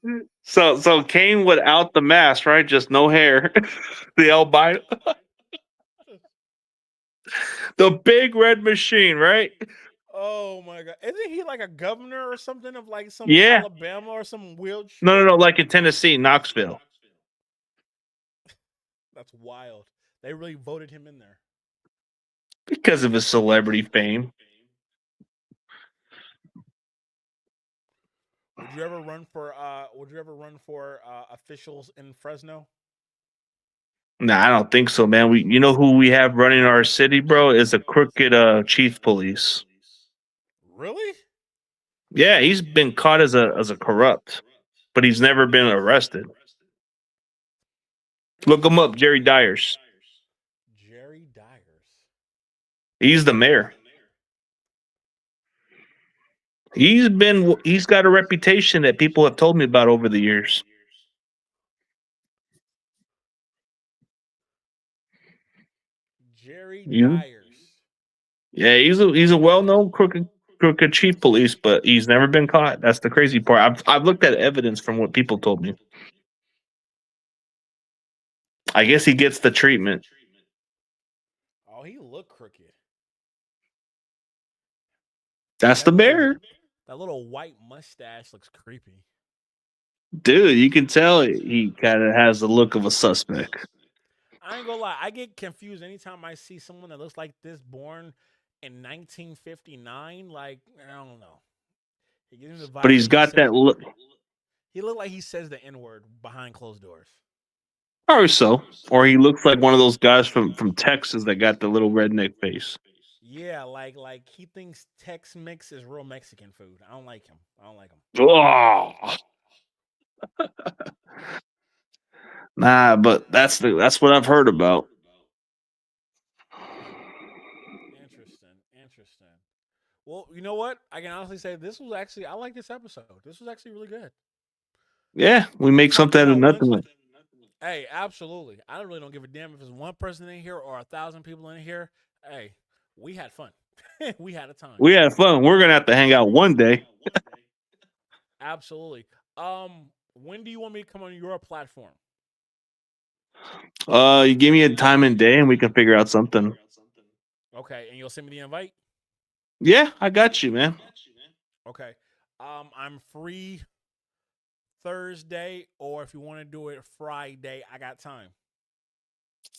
our. so so Kane without the mask, right? Just no hair. The albino, the big red machine, right? Oh my god! Isn't he like a governor or something of like some Yeah. Alabama or some weird No, shit? no, no. Like in Tennessee, Knoxville, That's wild. They really voted him in there. because of his celebrity fame. Would you ever run for? Would you ever run for officials in Fresno? Nah, I don't think so, man. You know who we have running our city, bro? Is a crooked chief police. Really? Yeah, he's been caught as a corrupt, but he's never been arrested. Look him up, Jerry Dyers. Jerry Dyers. He's the mayor. He's got a reputation that people have told me about over the years. Jerry You Dyers. Yeah, he's a well-known crooked chief police, but he's never been caught. That's the crazy part. I've looked at evidence from what people told me. I guess he gets the treatment. Oh, he looked crooked. That's the mayor. That little white mustache looks creepy. Dude, you can tell he kind of has the look of a suspect. I ain't gonna lie. I get confused anytime I see someone that looks like this born in 1959. Like, I don't know. He gives me the But vibe he's that he got says that look. he looked like he says the N word behind closed doors. Or so. Or he looks like one of those guys from Texas that got the little redneck face. Yeah, like he thinks Tex Mex is real Mexican food. I don't like him. I don't like him. Oh. Nah, but that's what I've heard about. Interesting. Interesting. Well, you know what? I can honestly say this was actually I like this episode. This was actually really good. Yeah, we We make talked something out of about one. nothing. Hey, absolutely. I really don't give a damn if it's one person in here or 1,000 people in here. Hey, we had fun. We had a time. We had fun. We're gonna have to hang out one day. Absolutely. When do you want me to come on your platform? You give me a time and day, and we can figure out something. Okay, and you'll send me the invite. Yeah, I got you, man. Okay. I'm free Thursday, or if you want to do it Friday, I got time.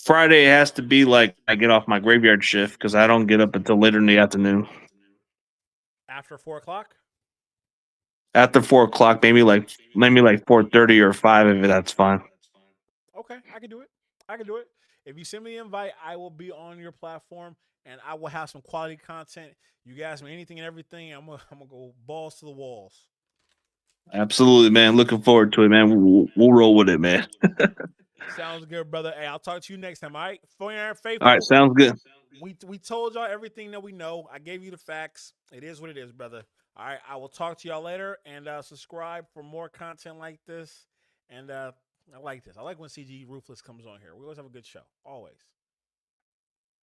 Friday has to be like I get off my graveyard shift because I don't get up until later in the afternoon. After 4 o'clock? After 4 o'clock, maybe like 4:30 or 5 if that's fine. Okay, I can do it. I can do it. If you send me the invite, I will be on your platform and I will have some quality content. You guys me anything and everything. I'm gonna go balls to the walls. Absolutely, man. Looking forward to it, man. We'll roll with it, man. Sounds good, brother. Hey, I'll talk to you next time. All right, Foreign All right, Faithful. sounds good. We told y'all everything that we know. I gave you the facts. It is what it is, brother. All right, I will talk to y'all later and subscribe for more content like this. And I like this. I like when CG Ruthless comes on here. We always have a good show. Always.